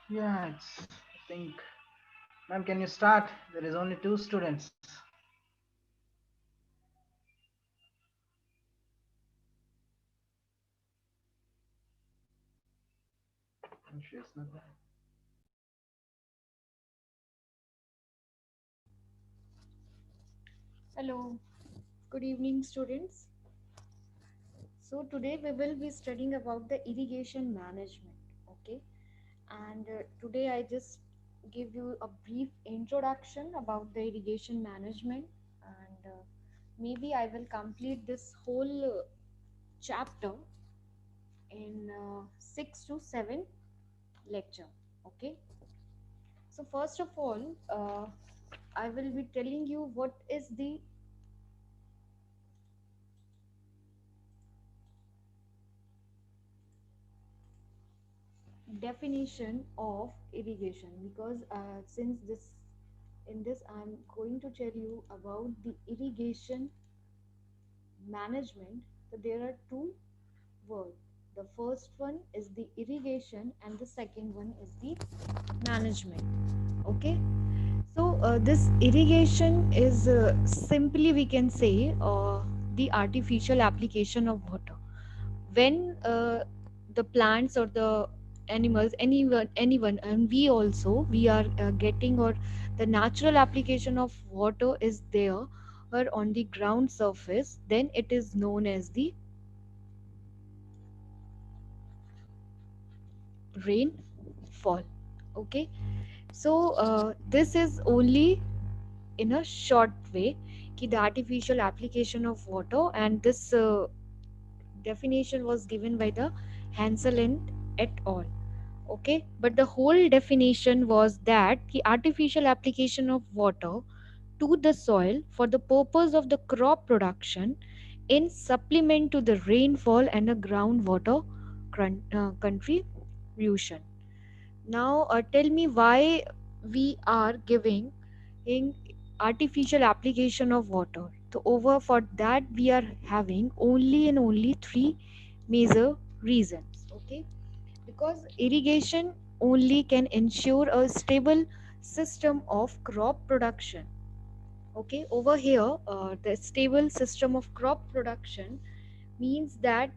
Yeah, I think, ma'am, can you start? There is only two students. She is not there. Hello, good evening, students. So, today we will be studying about the irrigation management. Okay, and today I just give you a brief introduction about the irrigation management, and maybe I will complete this whole chapter in 6 to 7 lecture. Okay, so first of all, I will be telling you what is the definition of irrigation, because since this in this I'm going to tell you about the irrigation management. So there are two words. The first one is the irrigation and the second one is the management. Okay, so this irrigation is simply we can say the artificial application of water when the plants or the animals, anyone, and we also, we are getting, or the natural application of water is there or on the ground surface, then it is known as the rainfall. Okay, so this is only in a short way ki the artificial application of water, and this definition was given by the Hansel and et al. Okay, but the whole definition was that the artificial application of water to the soil for the purpose of the crop production in supplement to the rainfall and the groundwater contribution. Now tell me why we are giving in artificial application of water. So over for that we are having only and only three major reasons. Okay, because irrigation only can ensure a stable system of crop production. Okay, over here the stable system of crop production means that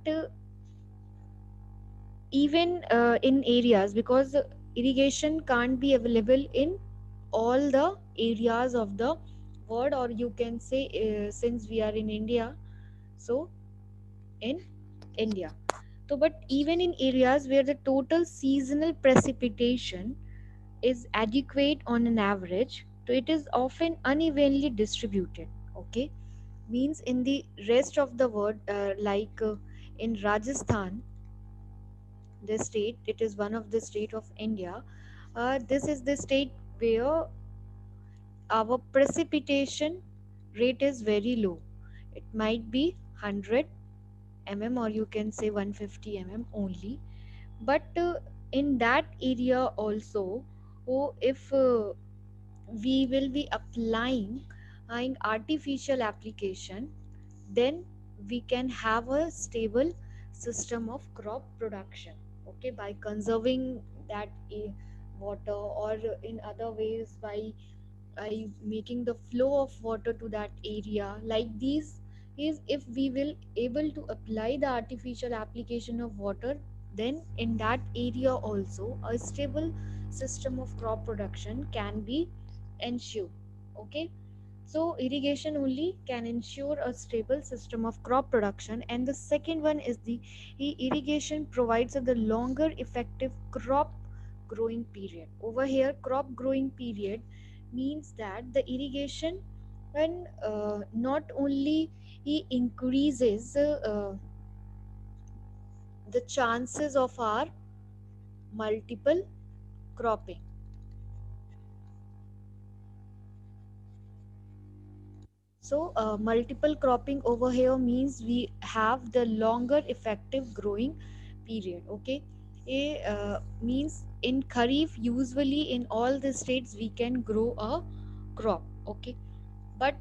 even in areas, because irrigation can't be available in all the areas of the world, or you can say since we are in India, so in India. So, but even in areas where the total seasonal precipitation is adequate on an average, so it is often unevenly distributed. Okay, means in the rest of the world, like in Rajasthan, the state, it is one of the state of India. This is the state where our precipitation rate is very low. It might be 100 mm, or you can say 150 mm only, but in that area also, oh, if we will be applying an artificial application, then we can have a stable system of crop production. Okay, by conserving that water, or in other ways by making the flow of water to that area, like these is, if we will able to apply the artificial application of water, then in that area also a stable system of crop production can be ensured. Okay, so irrigation only can ensure a stable system of crop production, and the second one is the irrigation provides the longer effective crop growing period. Over here, crop growing period means that the irrigation, when not only he increases the chances of our multiple cropping. So, multiple cropping over here means we have the longer effective growing period. Okay, means in Kharif, usually in all the states we can grow a crop. Okay, but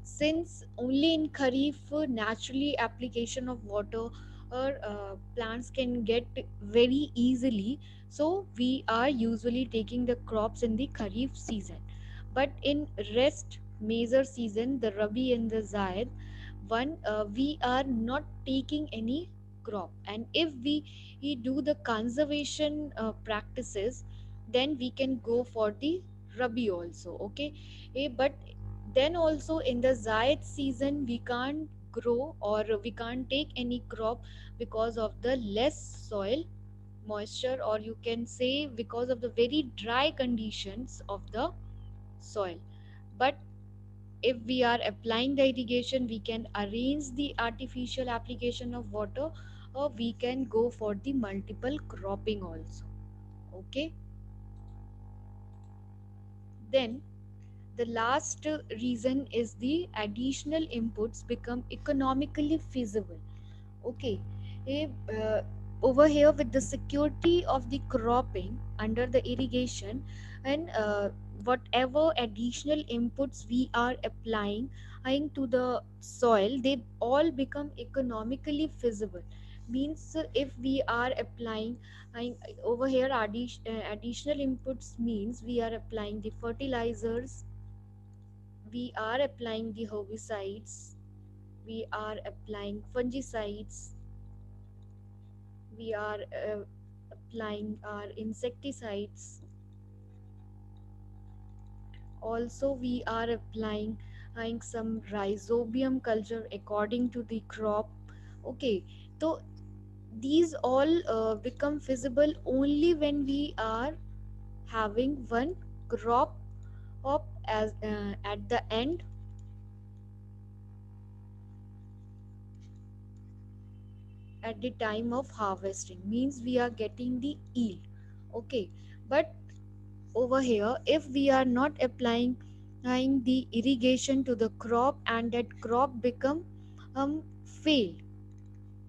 since only in Kharif naturally application of water plants can get very easily. So we are usually taking the crops in the kharif season, but in rest major season, the rabi and the zaid one, we are not taking any crop. And if we do the conservation practices, then we can go for the rabi also. Okay. But then also in the zaid season we can't grow or we can't take any crop because of the less soil moisture, or you can say because of the very dry conditions of the soil. But if we are applying the irrigation, we can arrange the artificial application of water, or we can go for the multiple cropping also. Okay. Then the last reason is the additional inputs become economically feasible. Okay. Eh, uh, Over here with the security of the cropping under the irrigation, and whatever additional inputs we are applying to the soil, they all become economically feasible. Means if we are applying over here additional inputs means we are applying the fertilizers, we are applying the herbicides, we are applying fungicides, we are applying our insecticides, also we are applying some rhizobium culture according to the crop. Okay. So these all become feasible only when we are having one crop up as at the end, at the time of harvesting, means we are getting the yield. Okay. But over here if we are not applying the irrigation to the crop and that crop become fail,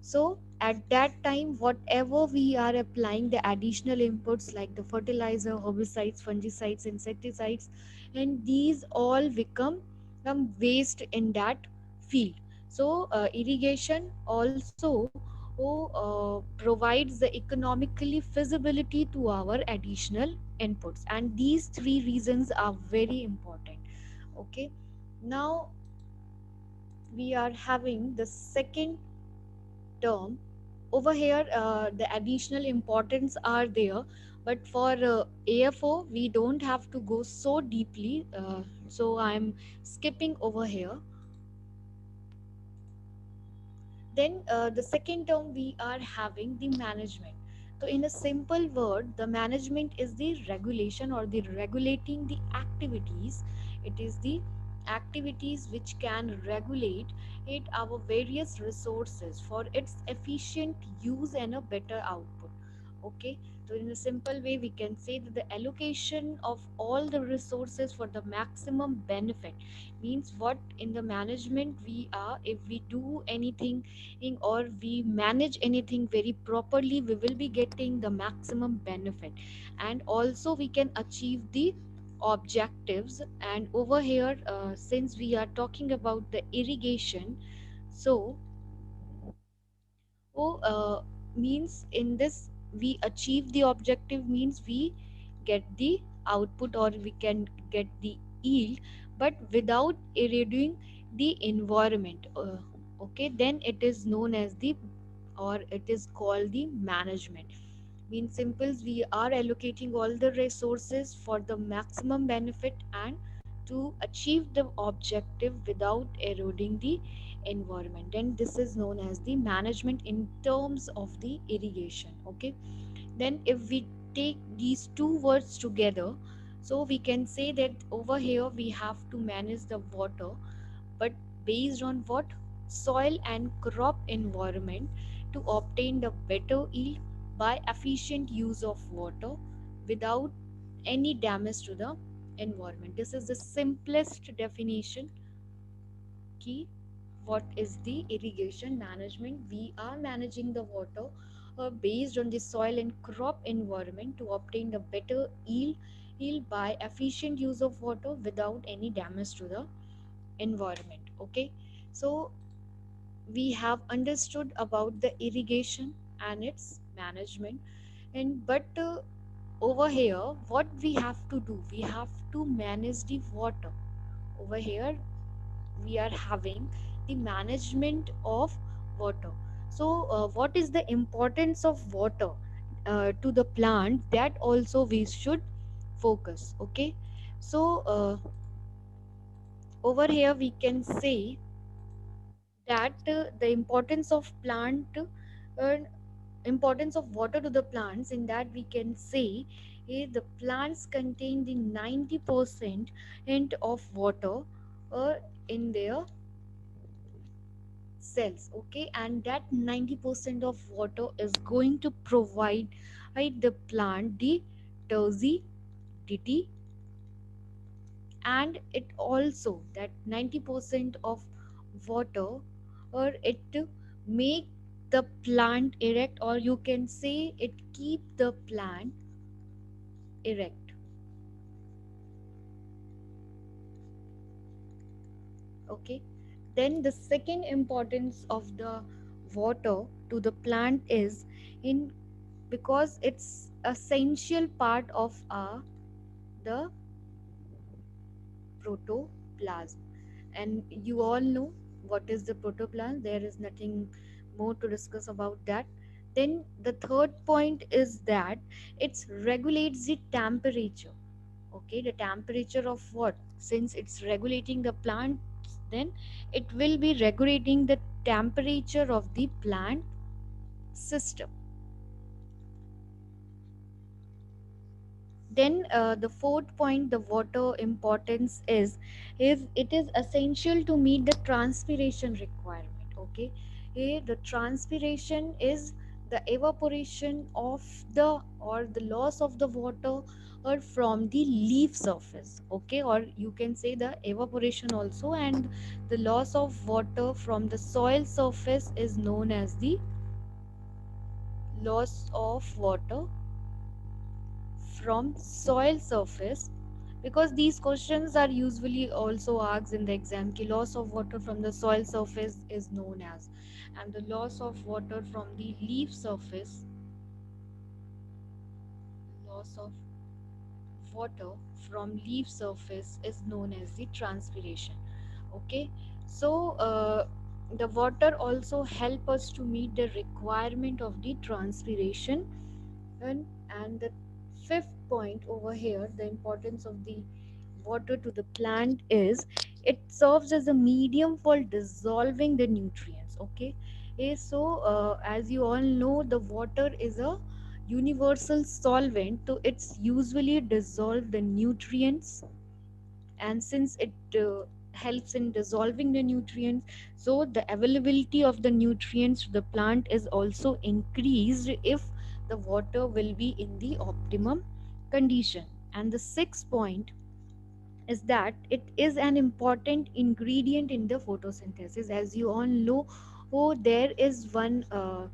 so at that time, whatever we are applying the additional inputs like the fertilizer, herbicides, fungicides, insecticides, and these all become waste in that field. So irrigation also provides the economically feasibility to our additional inputs, and these three reasons are very important. Okay. Now we are having the second term over here. The additional importance are there, but for AFO we don't have to go so deeply, so I'm skipping over here. Then the second term we are having the management. So in a simple word, the management is the regulation or the regulating the activities. It is the activities which can regulate it our various resources for its efficient use and a better output. Okay. So in a simple way we can say that the allocation of all the resources for the maximum benefit, means what in the management we are, if we do anything or we manage anything very properly, we will be getting the maximum benefit, and also we can achieve the objectives. And over here since we are talking about the irrigation, so means in this we achieve the objective, means we get the output or we can get the yield, but without eroding the environment. Okay, then it is known as the, or it is called the management. Means simples we are allocating all the resources for the maximum benefit and to achieve the objective without eroding the environment, and this is known as the management in terms of the irrigation. Okay. Then if we take these two words together, so we can say that over here we have to manage the water, but based on what? Soil and crop environment, to obtain the better yield by efficient use of water without any damage to the environment. This is the simplest definition. Key, what is the irrigation management? We are managing the water based on the soil and crop environment to obtain the better yield by efficient use of water without any damage to the environment. Okay. So we have understood about the irrigation and its management. And but over here, what we have to do, we have to manage the water. Over here we are having the management of water. So what is the importance of water to the plant, that also we should focus. Okay, so over here we can say that the importance of plant importance of water to the plants, in that we can say the plants contain the 90% of water in their cells. Okay, and that 90% of water is going to provide the plant the turbidity, and it also that 90% of water, or it make the plant erect, or you can say it keep the plant erect. Okay, then the second importance of the water to the plant is in, because it's essential part of the protoplasm. And you all know what is the protoplasm, there is nothing more to discuss about that. Then the third point is that it regulates the temperature. Okay, the temperature of what, since it's regulating the plant, then it will be regulating the temperature of the plant system. Then the fourth point, the water importance is, if it is essential to meet the transpiration requirement. Okay, the transpiration is the evaporation of the, or the loss of the water or from the leaf surface. Okay, or you can say the evaporation also, and the loss of water from the soil surface is known as the loss of water from soil surface. Because these questions are usually also asked in the exam, ki loss of water from the soil surface is known as, and the loss of water from the leaf surface, loss of water from leaf surface is known as the transpiration. Okay, so the water also help us to meet the requirement of the transpiration. And the fifth point over here, the importance of the water to the plant is, it serves as a medium for dissolving the nutrients. Okay, so as you all know, the water is a universal solvent, so it's usually dissolve the nutrients. And since it helps in dissolving the nutrients, so the availability of the nutrients to the plant is also increased if the water will be in the optimum condition. And the sixth point is that it is an important ingredient in the photosynthesis. As you all know, there is one uh,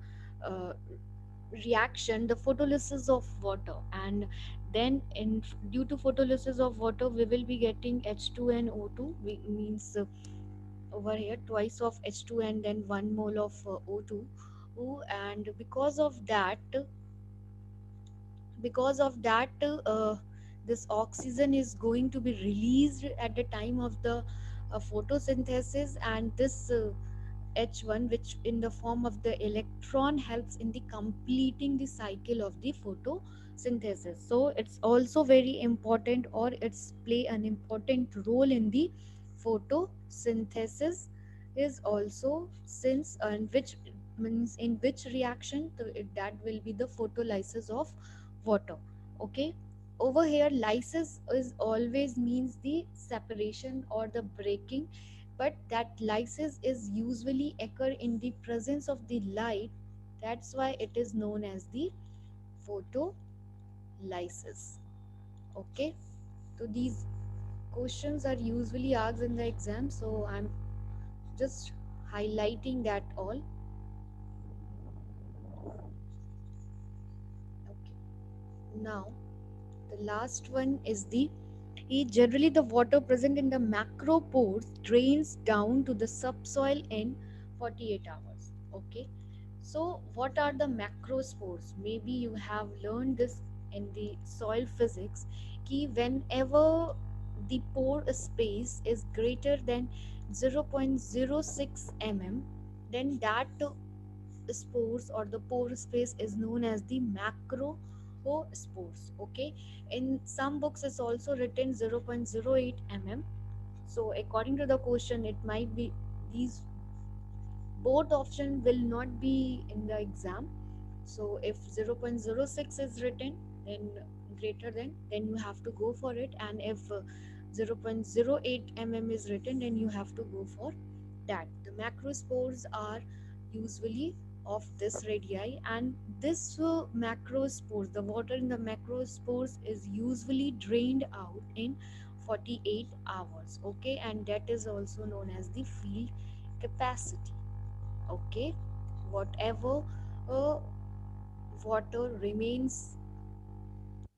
reaction, the photolysis of water, and then in due to photolysis of water we will be getting H2 and O2. Means over here twice of H2 and then 1 mole of O2. And because of that this oxygen is going to be released at the time of the photosynthesis, and this H1, which in the form of the electron, helps in the completing the cycle of the photosynthesis. So it's also very important, or it's play an important role in the photosynthesis is also, since and which means in which reaction, so that will be the photolysis of water. Okay, over here lysis is always means the separation or the breaking, but that lysis is usually occur in the presence of the light. That's why it is known as the photolysis. Okay, so these questions are usually asked in the exam, so I'm just highlighting that all. Okay, now the last one is the generally the water present in the macropores drains down to the subsoil in 48 hours. Okay, so what are the macrospores? Maybe you have learned this in the soil physics, कि whenever the pore space is greater than 0.06 mm, then that spores or the pore space is known as the macro spores. Okay, in some books it's also written 0.08 mm. So according to the question, it might be these both option will not be in the exam. So if 0.06 is written, then greater than, then you have to go for it, and if 0.08 mm is written, then you have to go for that. The macrospores are usually of this radii, and this macrospores, the water in the macrospores is usually drained out in 48 hours. Okay, and that is also known as the field capacity. Okay, whatever uh, water remains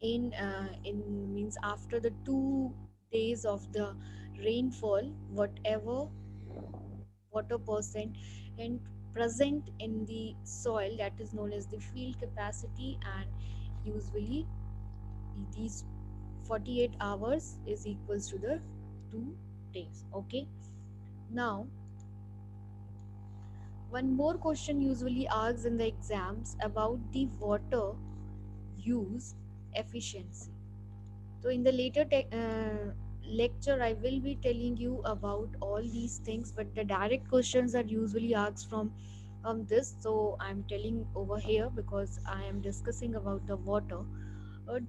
in means after the 2 days of the rainfall, whatever water percent and present in the soil, that is known as the field capacity, and usually these 48 hours is equals to the 2 days. Okay, now one more question usually asked in the exams about the water use efficiency. So in the later lecture, I will be telling you about all these things, but the direct questions are usually asked from this. So I'm telling over here because I am discussing about the water.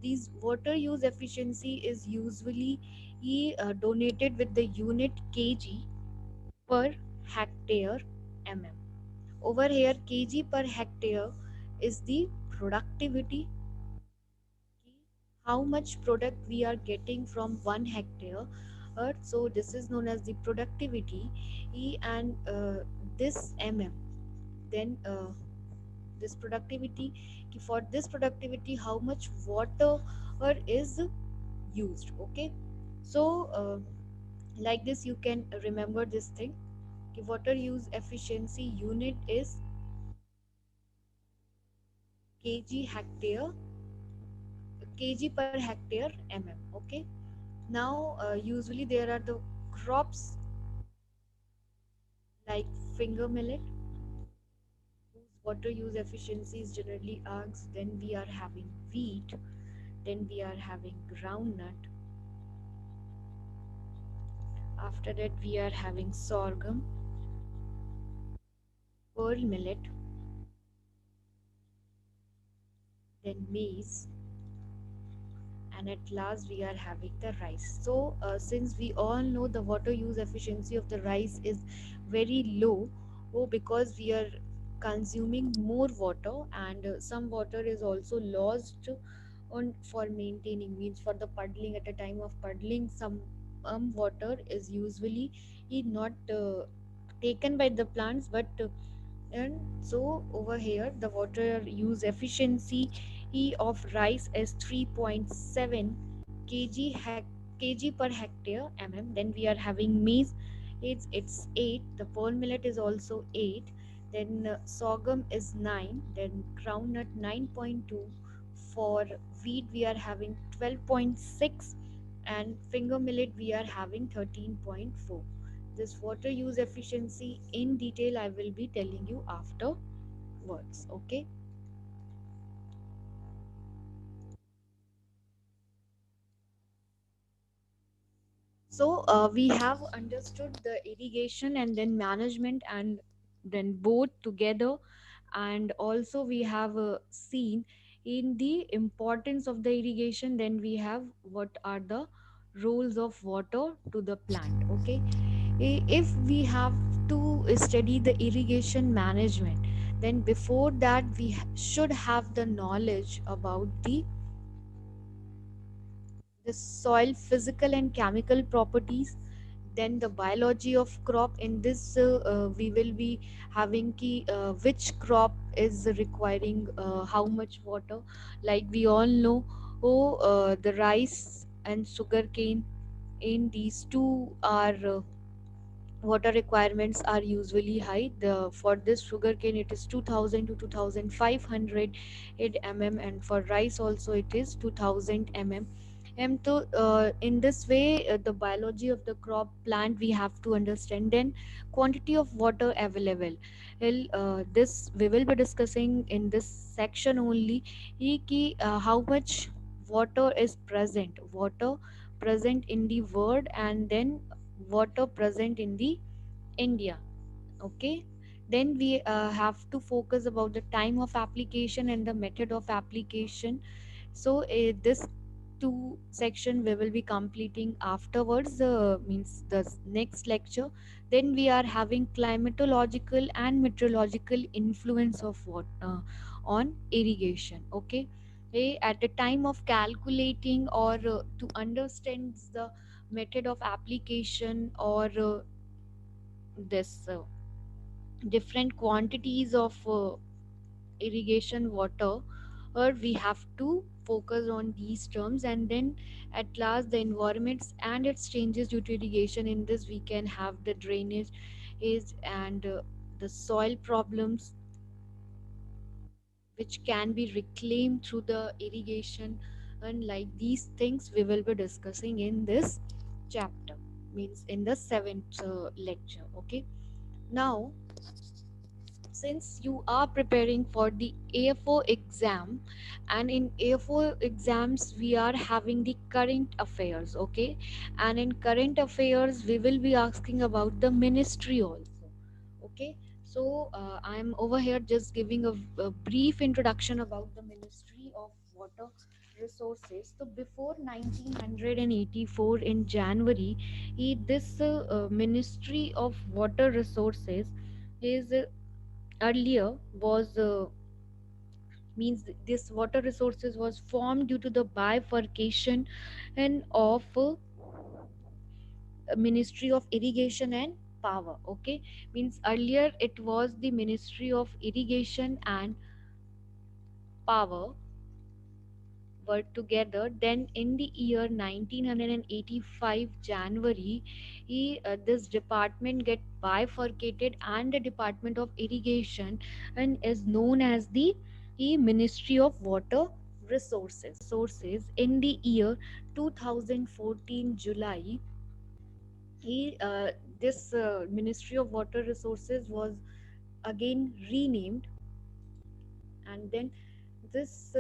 These water use efficiency is usually donated with the unit kg per hectare mm. Over here, kg per hectare is the productivity, how much product we are getting from 1 hectare. So this is known as the productivity, and this mm. Then this productivity, for this productivity, how much water is used. Okay, so like this you can remember this thing. Water use efficiency unit is kg hectare, kg per hectare mm. Okay, now usually there are the crops like finger millet whose water use efficiency is generally asked. Then we are having wheat, then we are having groundnut, after that we are having sorghum, pearl millet, then maize, and at last we are having the rice. So since we all know the water use efficiency of the rice is very low, because we are consuming more water, and some water is also lost on for maintaining, means for the puddling. At a time of puddling, some water is usually not taken by the plants, but and so over here the water use efficiency of rice is 3.7 kg per hectare mm. Then we are having maize, it's 8, the pearl millet is also 8, then sorghum is 9, then groundnut 9.2, for wheat we are having 12.6, and finger millet we are having 13.4. This water use efficiency in detail I will be telling you afterwards. Okay, so we have understood the irrigation and then management, and then both together, and also we have seen in the importance of the irrigation. Then we have what are the roles of water to the plant. Okay, if we have to study the irrigation management, then before that we should have the knowledge about the soil physical and chemical properties, then the biology of crop. In this we will be having which crop is requiring how much water. Like we all know, the rice and sugarcane, in these two are water requirements are usually high. For this sugarcane it is 2000 to 2500 mm, and for rice also it is 2000 mm. And so in this way, the biology of the crop plant we have to understand. Then quantity of water available. Well, this we will be discussing in this section only. How much water is present. Water present in the world, and then water present in the India. Okay. Then we have to focus about the time of application and the method of application. So this two section we will be completing afterwards, means the next lecture. Then we are having climatological and meteorological influence of what on irrigation. Okay. At the time of calculating or to understand the method of application, or this different quantities of irrigation water, or we have to focus on these terms. And then at last, the environments and its changes due to irrigation. In this we can have the drainage is, and the soil problems which can be reclaimed through the irrigation. And like these things we will be discussing in this chapter, means in the seventh lecture. Okay. Now, since you are preparing for the AFO exam, and in AFO exams we are having the current affairs. Okay. And in current affairs we will be asking about the ministry also. Okay. So I'm over here just giving a brief introduction about the Ministry of Water Resources. So before 1984, in January, this Ministry of Water Resources is earlier was means this water resources was formed due to the bifurcation and of Ministry of Irrigation and Power. Okay. Means earlier it was the Ministry of Irrigation and Power were together. Then in the year 1985 January, this department get bifurcated, and the Department of Irrigation and is known as the Ministry of Water Resources. In the year 2014 July, this Ministry of Water Resources was again renamed. And then this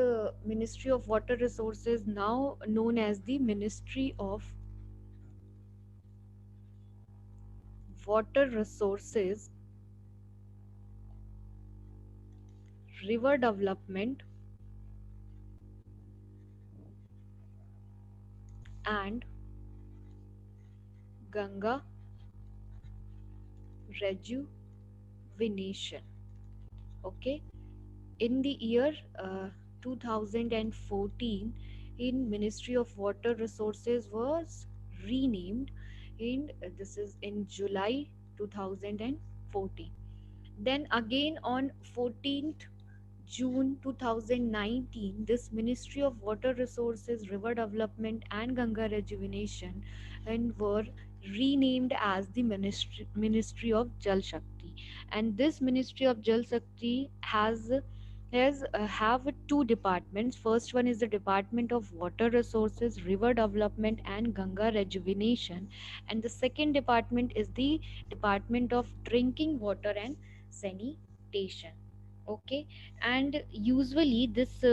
Ministry of Water Resources now known as the Ministry of Water Resources, River Development, and Ganga Rejuvenation. Okay. In the year 2014, in Ministry of Water Resources was renamed in this is in July 2014. Then again on 14th June 2019, this Ministry of Water Resources, River Development and Ganga Rejuvenation and were renamed as the Ministry of Jal Shakti. And this Ministry of Jal Shakti has have two departments. First one is the Department of Water Resources, River Development and Ganga Rejuvenation, and the second department is the Department of Drinking Water and Sanitation. Okay. And usually this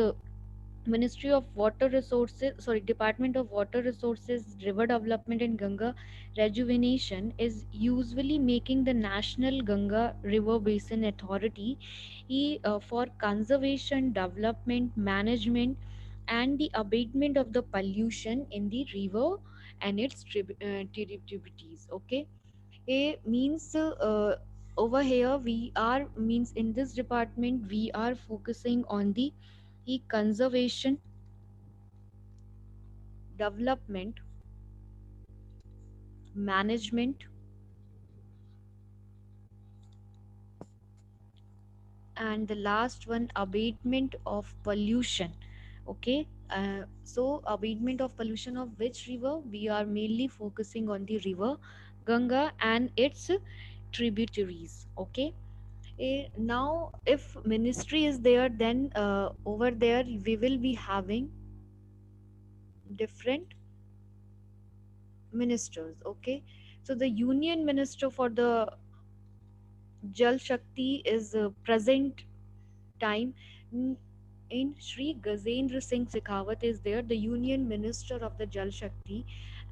Ministry of Water Resources, sorry, Department of Water Resources, River Development and Ganga Rejuvenation is usually making the National Ganga River Basin Authority for conservation, development, management, and the abatement of the pollution in the river and its tributaries. Okay. Means over here we are, means in this department we are focusing on the conservation, development, management, and the last one, abatement of pollution. Okay. So abatement of pollution of which river? We are mainly focusing on the river Ganga and its tributaries. Okay. Now, if ministry is there, then over there we will be having different ministers. Okay. So the union minister for the Jal Shakti is present time in in Shri Gajendra Singh Shekhawat is there, the Union Minister of the Jal Shakti,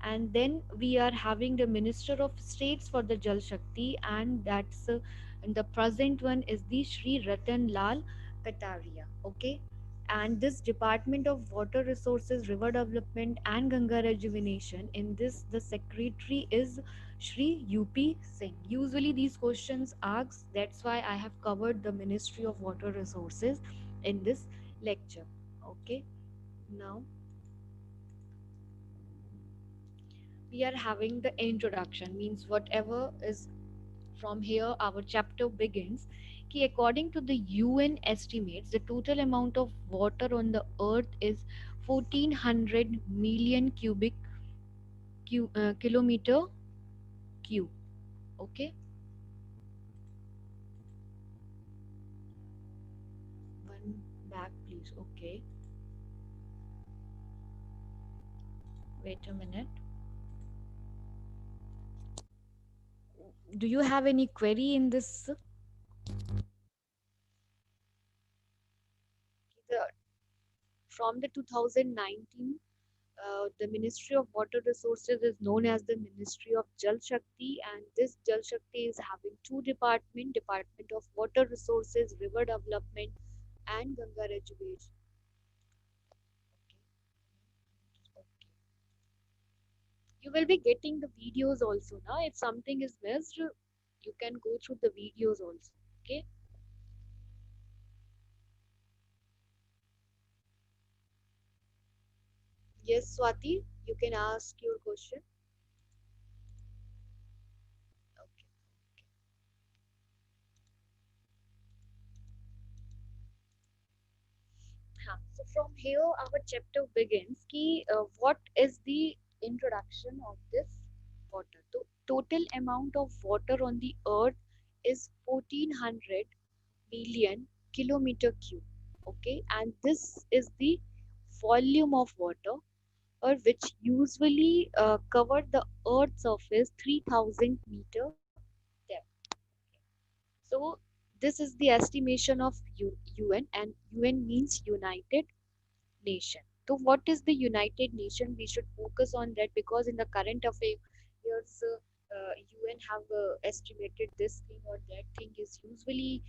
and then we are having the Minister of States for the Jal Shakti, and that's and the present one is the Shri Ratan Lal Kataria. Okay, and this Department of Water Resources, River Development, and Ganga Rejuvenation. In this, the Secretary is Shri UP Singh. Usually these questions ask, that's why I have covered the Ministry of Water Resources in this lecture. Okay, now we are having the introduction, means whatever is from here our chapter begins. Ki according to the UN estimates, the total amount of water on the earth is 1400 million kilometer cube. Okay, one back please. Okay, wait a minute. Do you have any query in this? The, from the 2019, the Ministry of Water Resources is known as the Ministry of Jal Shakti, and this Jal Shakti is having two departments: Department of Water Resources, River Development, and Ganga Rejuvenation. Okay. Okay. You will be getting the videos also now. If something is missed, you can go through the videos also. Okay. Yes, Swati, you can ask your question. Okay. So from here, our chapter begins. What is the introduction of this water? The total amount of water on the earth is 1400 million kilometer cube. Okay, and this is the volume of water, or which usually cover the earth's surface 3000 meter depth. So this is the estimation of UN, and UN means United Nation. So what is the United Nation? We should focus on that, because in the current affairs, UN have estimated this thing or that thing is usually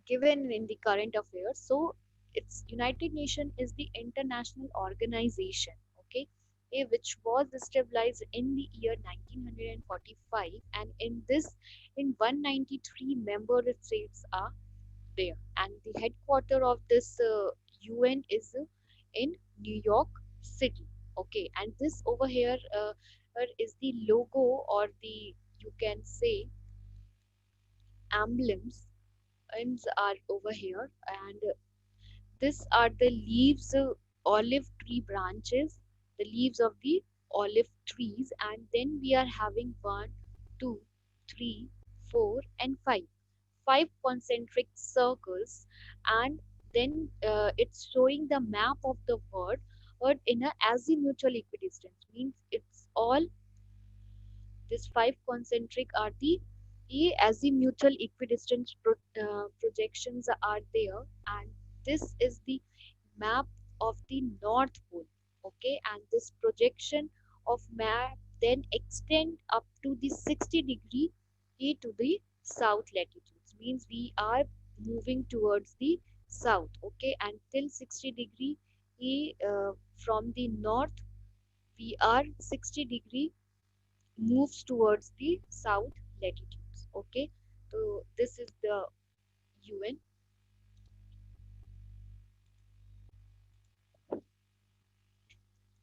given in the current affairs. So it's United Nation is the international organization, okay, which was established in the year 1945, and in this, in 193 member states are there, and the headquarter of this UN is in New York City. Okay, and this over here is the logo, or the, you can say, emblems are over here, and these are the leaves, olive tree branches, the leaves of the olive trees, and then we are having one, two, three, four, and five concentric circles, and then it's showing the map of the world, or in a azimuthal equidistance, means it's all, these five concentric are the azimuthal equidistance projections are there, and this is the map of the North Pole. Okay, and this projection of map then extend up to the 60-degree to the south latitudes, means we are moving towards the south. Okay, and till 60-degree from the north, we are 60-degree moves towards the south latitudes. Okay, so this is the UN.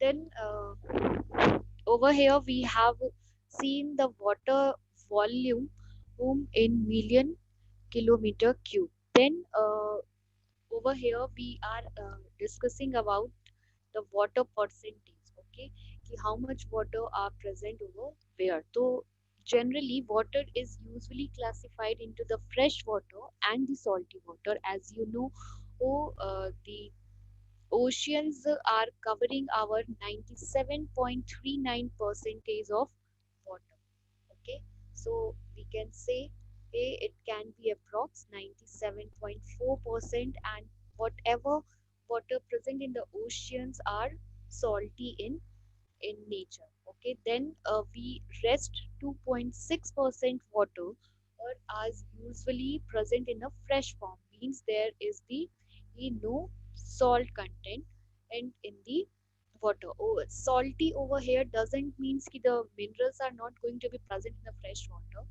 Then over here we have seen the water volume in million kilometer cube. Then over here we are discussing about the water percentage. Okay, how much water are present over where. So generally water is usually classified into the fresh water and the salty water. As you know, the oceans are covering our 97.39 percentage of water. Okay, so we can say it can be approx 97.4%, and whatever water present in the oceans are salty in nature. Okay, then we rest 2.6% water or as usually present in a fresh form, means there is the no salt content and in the water. Oh, salty over here doesn't means ki the minerals are not going to be present in the fresh water.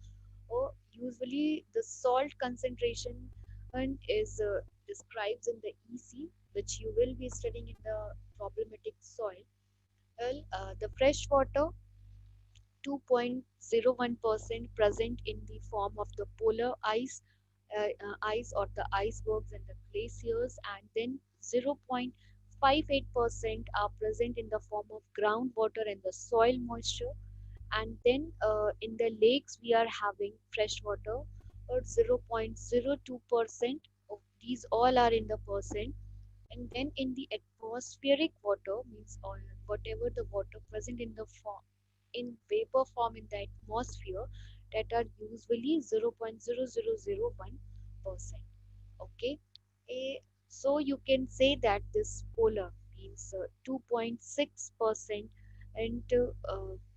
Or usually the salt concentration and is described in the EC, which you will be studying in the problematic soil. Well, the fresh water 2.01% present in the form of the polar ice or the icebergs and the glaciers, and then 0.58% are present in the form of groundwater and the soil moisture. And then in the lakes we are having fresh water or 0.02% of these all are in the percent. And then in the atmospheric water means all whatever the water present in the form in vapor form in the atmosphere, that are usually 0.0001%. Okay, so you can say that this polar means 2.6% and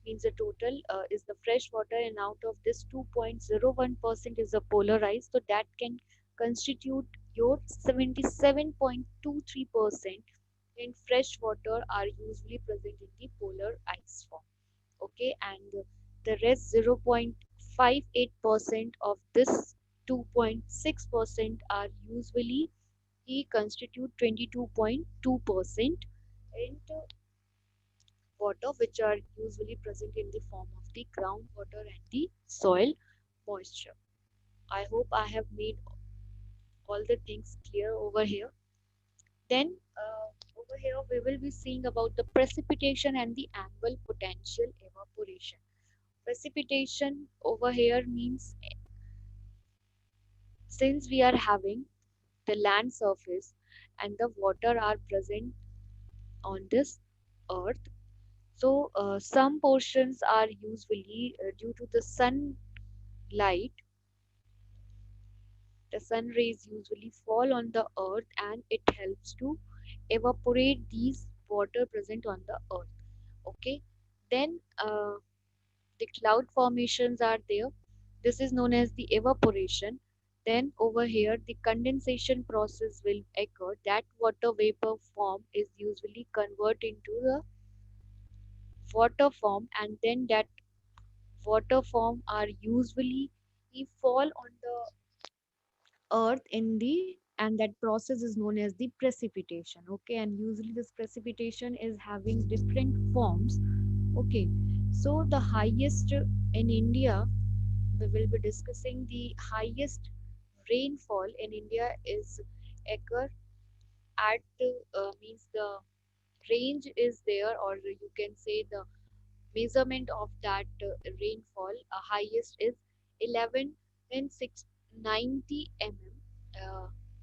means the total is the fresh water, and out of this 2.01% is the polarized, so that can constitute your 77.23%, and fresh water are usually present in the polar ice form. Okay, and the rest 0.58% of this 2.6% are usually constitute 22.2%, and water which are usually present in the form of the groundwater and the soil moisture. I hope I have made all the things clear over here. Then over here we will be seeing about the precipitation and the annual potential evaporation. Precipitation over here means since we are having the land surface and the water are present on this earth, so some portions are usually due to the sunlight, the sun rays usually fall on the earth and it helps to evaporate these water present on the earth. Okay, then the cloud formations are there. This is known as the evaporation. Then over here the condensation process will occur. That water vapor form is usually converted into the water form, and then that water form are usually fall on the earth in the, and that process is known as the precipitation. Okay, and usually this precipitation is having different forms. Okay, so the highest in India, we will be discussing the highest rainfall in India is occur at means the range is there, or you can say the measurement of that rainfall highest is 11 and 690 mm,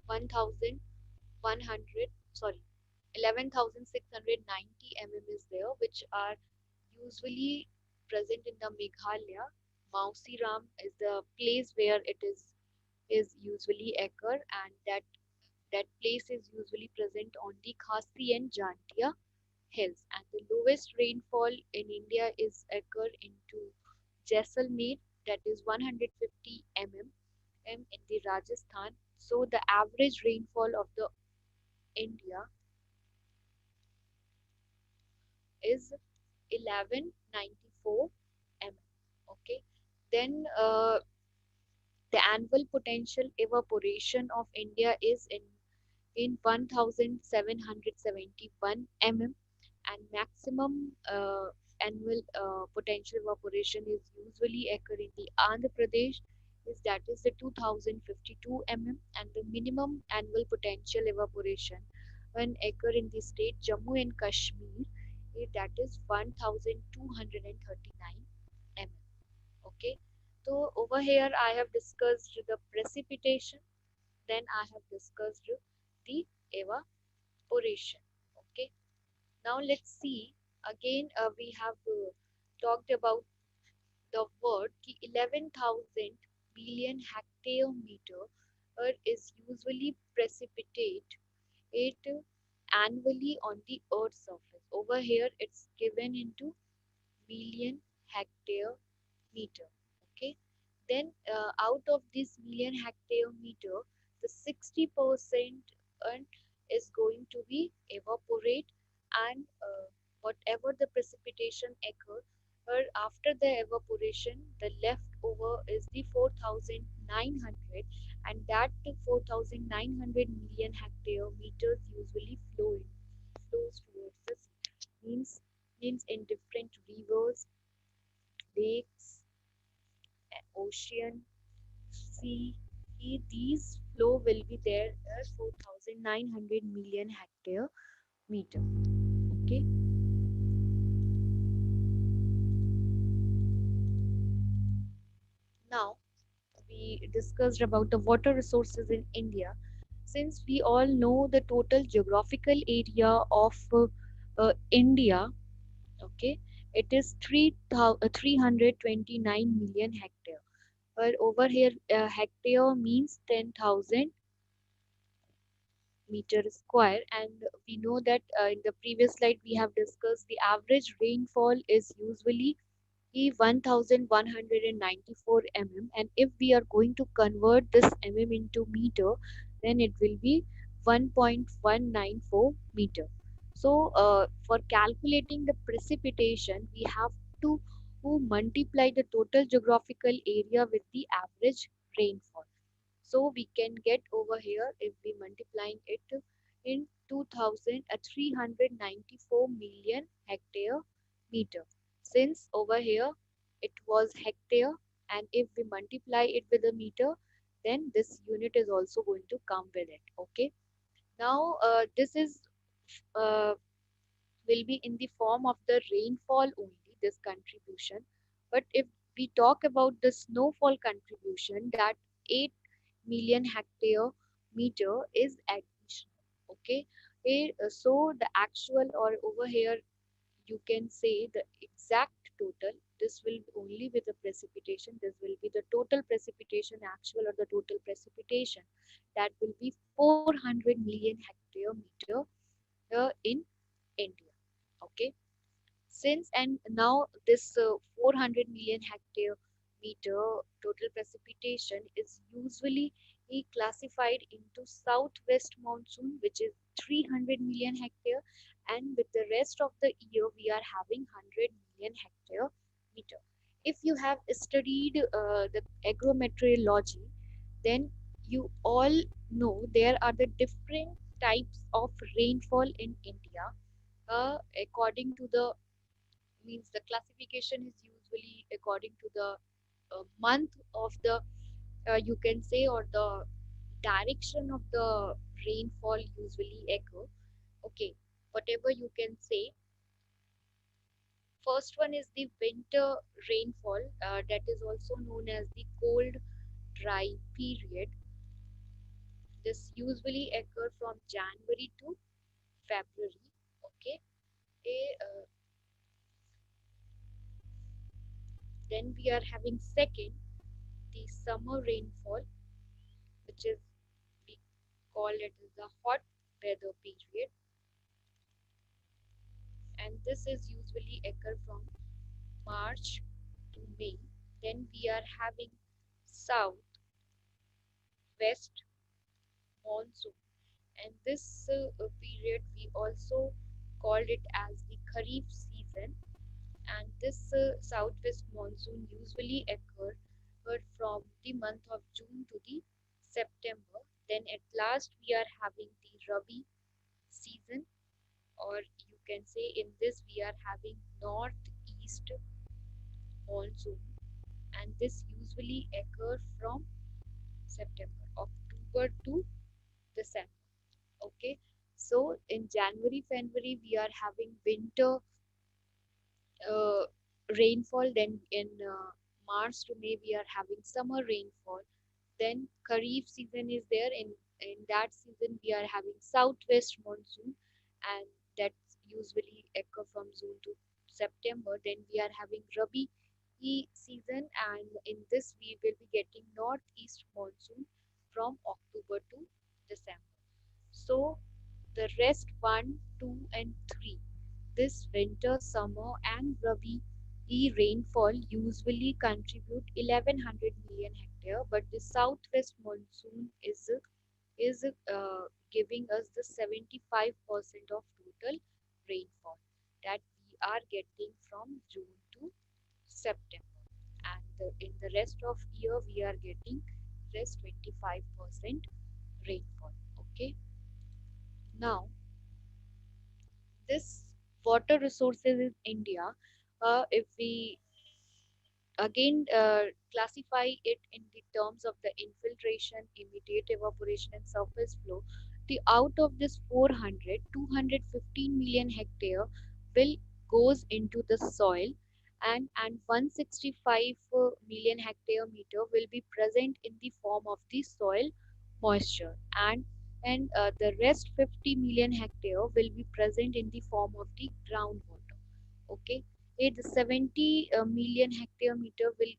1100, sorry, 11,690 mm is there, which are usually present in the Meghalaya. Mausiram is the place where it is usually occur, and that place is usually present on the Khasi and Jantia hills. And the lowest rainfall in India is occur into Jaisalmer, that is 150 mm in the Rajasthan. So the average rainfall of the India is 1194 mm. Okay, then the annual potential evaporation of India is in 1771 mm, and maximum annual potential evaporation is usually occur in the Andhra Pradesh, is that is the 2052 mm, and the minimum annual potential evaporation when occur in the state Jammu and Kashmir okay, that is 1239 mm. Okay, so over here I have discussed the precipitation, then I have discussed the evaporation. Okay, now let's see again. We have talked about the word ki 11,000 million hectare meter is usually precipitate it annually on the earth's surface. Over here it's given into million hectare meter. Okay, then out of this million hectare meter, the 60% is going to be evaporate, and whatever the precipitation occur after the evaporation, the leftover is the 4,900, and that 4,900 million hectare meters usually flows towards the sea. Means in different rivers, lakes, ocean, sea, these flow will be there as 4,900 million hectare meter. Okay, now we discussed about the water resources in India. Since we all know the total geographical area of India, okay, it is 329 million hectare. But over here, hectare means 10,000 meter square, and we know that in the previous slide we have discussed the average rainfall is usually 1194 mm, and if we are going to convert this mm into meter, then it will be 1.194 meter. So for calculating the precipitation we have to multiply the total geographical area with the average rainfall. So we can get over here if we multiplying it in 2,394 million hectare meter. Since over here it was hectare, and if we multiply it with a meter, then this unit is also going to come with it. Okay. Now this is uh, will be in the form of the rainfall only, this contribution. But if we talk about the snowfall contribution, that 8 million hectare meter is additional. Okay. So the actual, or over here you can say the exact total, this will only with the precipitation, this will be the total precipitation actual, or the total precipitation, that will be 400 million hectare meter in India. Okay, since and now this 400 million hectare meter total precipitation is usually classified into southwest monsoon, which is 300 million hectare, and with the rest of the year we are having 100 million hectare meter. If you have studied the agrometeorology, then you all know there are the different types of rainfall in India. According to the, means the classification is usually according to the month of the, you can say, or the direction of the rainfall usually occur. Okay, whatever you can say. First one is the winter rainfall, that is also known as the cold dry period. This usually occur from January to February. Okay. uh, then we are having second, the summer rainfall, which is, we call it as the hot weather period, and this is usually occur from March to May. Then we are having south west monsoon, and this period we also called it as the Kharif season, and this southwest monsoon usually occur from the month of June to the September. Then at last we are having the Rabi season, or you can say in this we are having northeast monsoon, and this usually occur from September, October to December. Okay, so in January February we are having winter uh, rainfall. Then in March to May we are having summer rainfall. Then Kharif season is there. In that season we are having southwest monsoon, and that's usually occur from June to September. Then we are having Rabi season, and in this we will be getting northeast monsoon from October to December. So the rest 1, 2, and 3, this winter, summer, and Rabi rainfall usually contribute 1100 million hectare, but the southwest monsoon is giving us the 75% of total rainfall that we are getting from June to September, and in the rest of year we are getting rest 25% rainfall. Okay, now this water resources in India, if we again classify it in the terms of the infiltration, immediate evaporation, and surface flow, the out of this 400, 215 million hectare will goes into the soil, and 165 million hectare meter will be present in the form of the soil moisture, and the rest 50 million hectare will be present in the form of the groundwater. Okay, it 70 million hectare meter will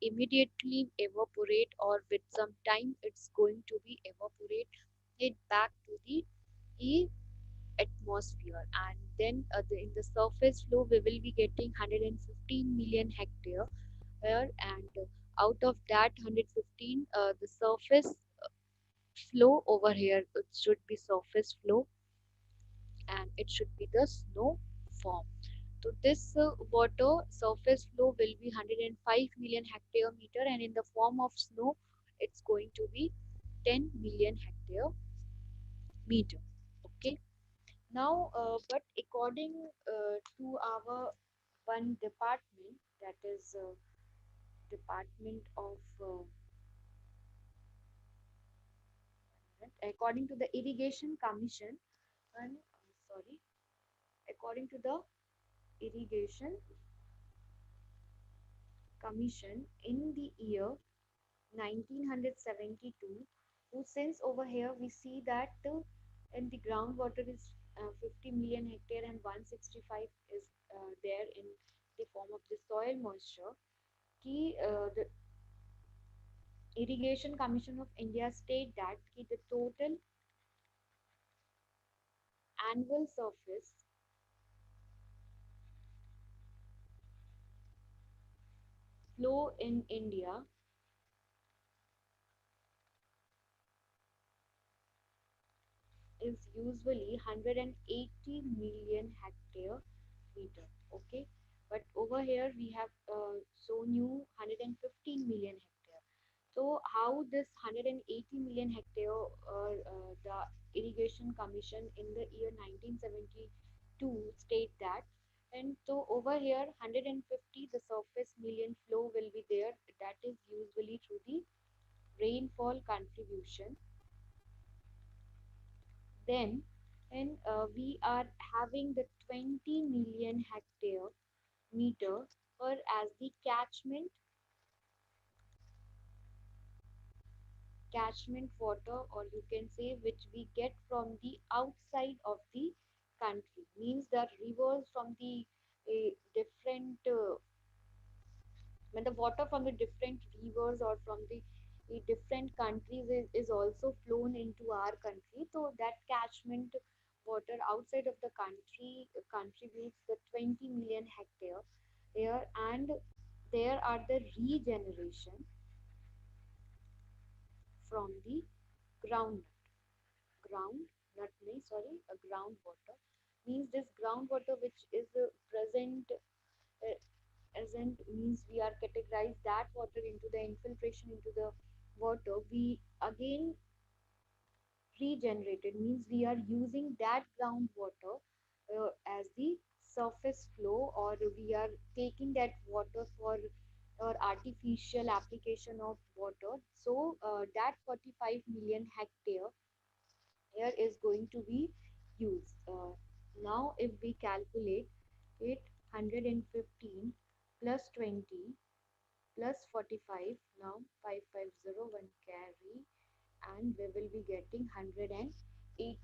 immediately evaporate, or with some time it's going to be evaporate it back to the atmosphere. And then in the surface flow we will be getting 115 million hectare, and out of that 115, the surface flow over here, it should be surface flow, and it should be the snow form. So this water surface flow will be 105 million hectare meter, and in the form of snow it's going to be 10 million hectare meter. Okay. Now, but according to our one department, that is Department of according to the Irrigation Commission, and sorry, according to the Irrigation Commission in the year 1972, who since over here we see that in the groundwater is 50 million hectare, and 165 is there in the form of the soil moisture. The Irrigation Commission of India state that the total annual surface flow in India is usually 180 million hectare meter. Okay, but over here we have shown you 115 million hectare. So how this 180 million hectare, the Irrigation Commission in the year 1972 state that, and so over here 150 the surface million flow will be there, that is usually through the rainfall contribution. Then, and we are having the 20 million hectare meter or as the catchment water, or you can say which we get from the outside of the country, means that rivers from the different when the water from the different rivers or from the different countries is also flown into our country, so that catchment water outside of the country contributes the 20 million hectare here. And there are the regeneration from the groundnut nahi, sorry, a groundwater, means this groundwater which is present uh, present, means we are categorize that water into the infiltration into the water, we again regenerated, means we are using that groundwater as the surface flow, or we are taking that water for or artificial application of water. So that 45 million hectare here is going to be used. Now if we calculate it, 115 plus 20 plus 45, now 5501 carry, and we will be getting 180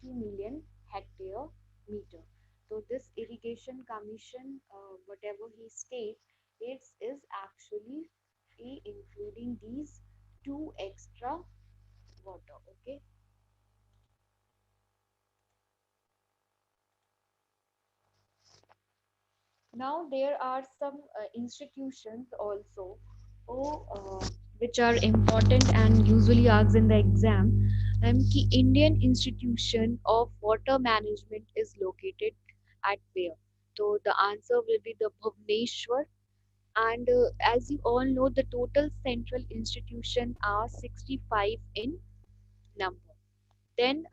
million hectare meter. So this irrigation commission, whatever he states, it is actually including these two extra water. Okay. Now there are some institutions also, which are important and usually asked in the exam. Ki Indian Institution of Water Management is located at where? So the answer will be the Bhubaneswar. And as you all know, the total central institution are 65 in number. Then,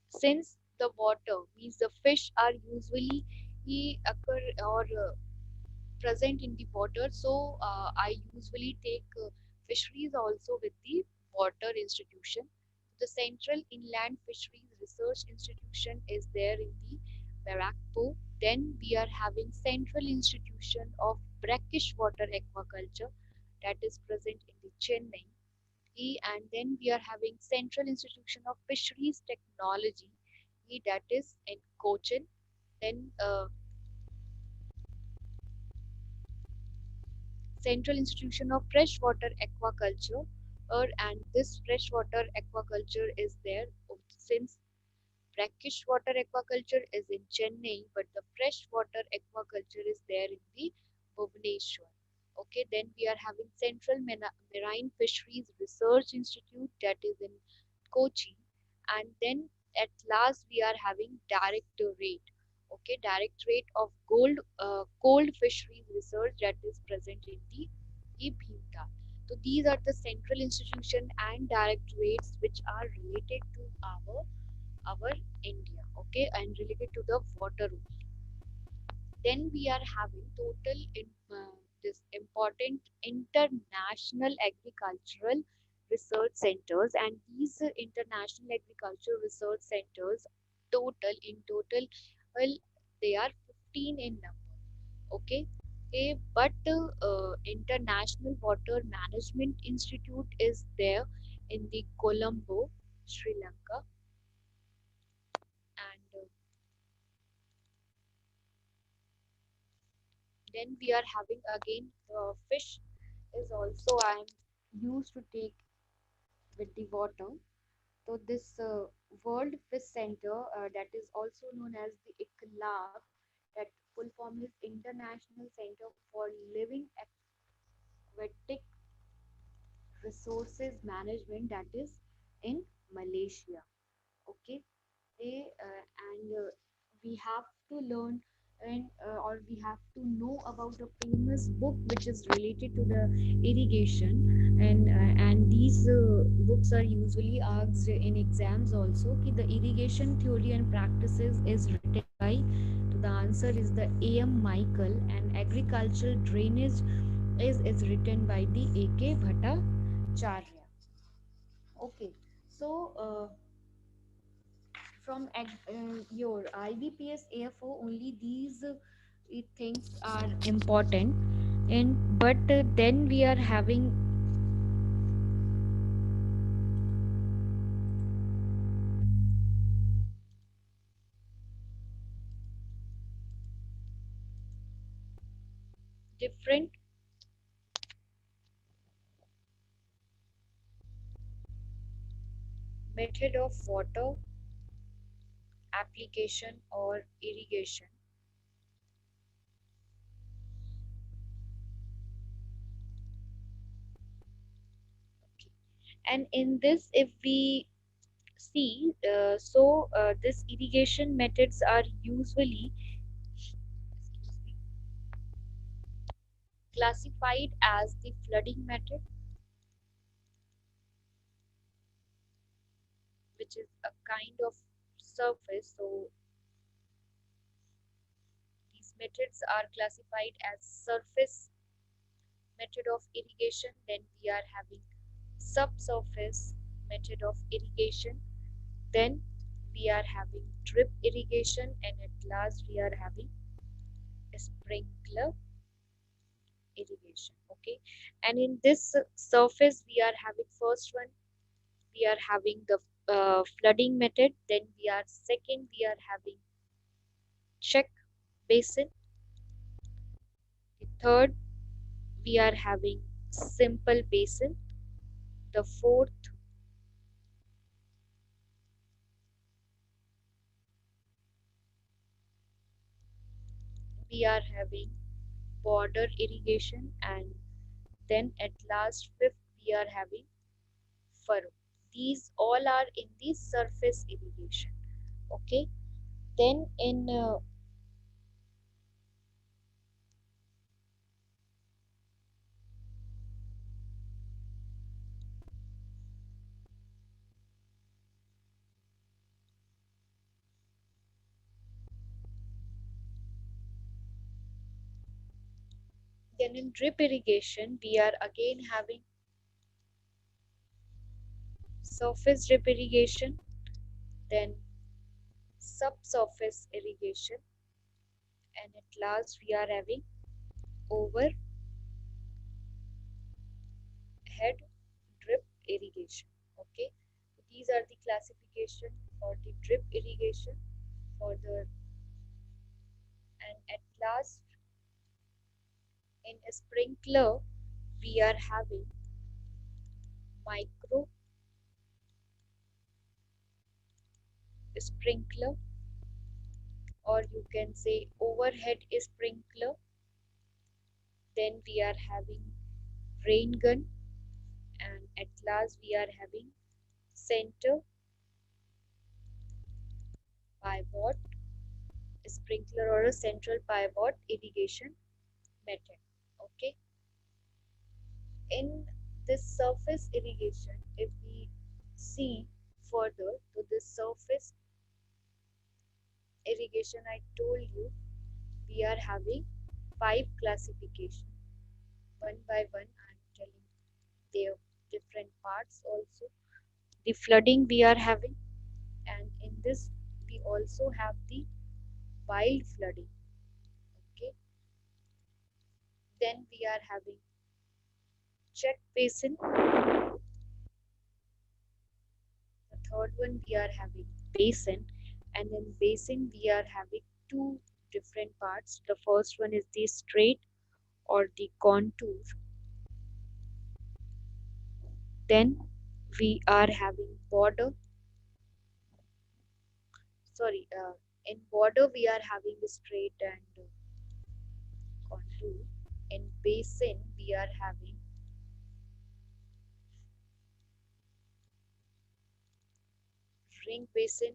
since the water means the fish are usually occur or present in the water, so I usually take fisheries also with the water institution. The Central Inland Fisheries Research Institution is there in the Barakpur. Then we are having Central Institution of Brackish Water Aquaculture, that is present in the Chennai. And then we are having Central Institution of Fisheries Technology, that is in Cochin. Then Central Institution of Freshwater Aquaculture, and this freshwater aquaculture is there since brackish water aquaculture is in Chennai, but the freshwater aquaculture is there in the Bhubaneswar. Okay, then we are having Central Marine Fisheries Research Institute, that is in Kochi, and then at last we are having Directorate. Okay, Directorate of Cold Fisheries Research, that is present in the Bhimtal. So these are the central institution and directorates which are related to our India, okay, and related to the water only. Then we are having this important international agricultural research centers, and these international agricultural research centers total, well, they are 15 in number. Okay. But International Water Management Institute is there in the Colombo, Sri Lanka, and then we are having again fish is also I'm used to take with the water. So this World Fish Center, that is also known as the ICLAC, that full form is International Center for Living Aquatic Resources Management, that is in Malaysia. Okay. And we have to learn and or we have to know about a famous book which is related to the irrigation, and these books are usually asked in exams also. Ki the irrigation theory and practices is written by, so the answer is the A.M. Michael, and agricultural drainage is written by the A.K. Bhattacharya. Okay, so from your IBPS AFO, only these things are important, and but then we are having different method of water application or irrigation. Okay. And in this, if we see, this irrigation methods are usually, excuse me, classified as the flooding method, which is a kind of surface. So these methods are classified as surface method of irrigation. Then we are having subsurface method of irrigation. Then we are having drip irrigation, and at last we are having sprinkler irrigation. Okay, and in this surface we are having first one, we are having the flooding method, then we are second we are having check basin, the third we are having simple basin, the fourth we are having border irrigation, and then at last fifth we are having furrow. These all are in the surface irrigation. Okay, then in drip irrigation we are again having surface drip irrigation, then subsurface irrigation, and at last we are having overhead drip irrigation. Okay, so these are the classification for the drip irrigation for the, and at last in a sprinkler we are having micro sprinkler, or you can say overhead sprinkler, then we are having rain gun, and at last we are having center pivot sprinkler or a central pivot irrigation method. Okay, in this surface irrigation, if we see further to this surface irrigation, I told you we are having five classification. One by one I am telling their different parts also. The flooding we are having, and in this we also have the wild flooding. Okay, then we are having check basin. The third one we are having basin, and in basin we are having two different parts. The first one is the straight or the contour, then we are having border, sorry, in border we are having straight and contour. In basin we are having ring basin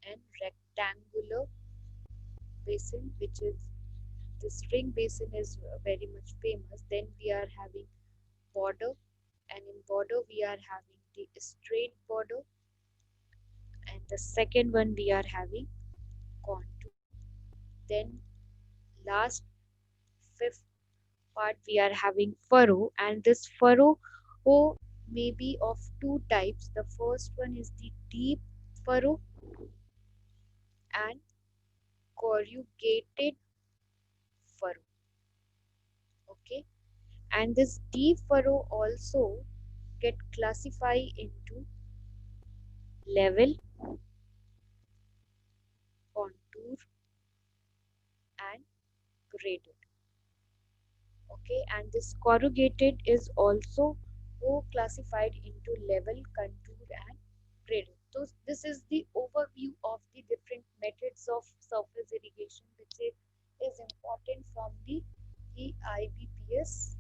and rectangular basin, which is this ring basin is very much famous. Then we are having border, and in border we are having the straight border, and the second one we are having contour. Then last fifth part we are having furrow, and this furrow may be of two types. The first one is the deep furrow and corrugated furrow. Okay, and this deep furrow also get classified into level, contour, and graded. Okay, and this corrugated is also classified into level, contour, and graded. So this is the overview of the different methods of surface irrigation, which is important from the EIBPS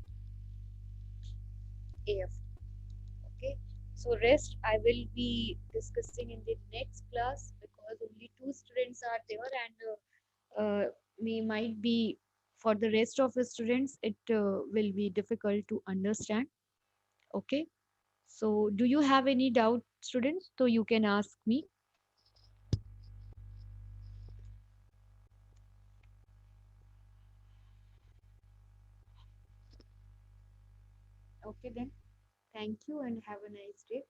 AF. Okay, so rest I will be discussing in the next class, because only two students are there, and may might be for the rest of the students it will be difficult to understand. Okay, so do you have any doubt, students? So you can ask me. Okay, then thank you and have a nice day.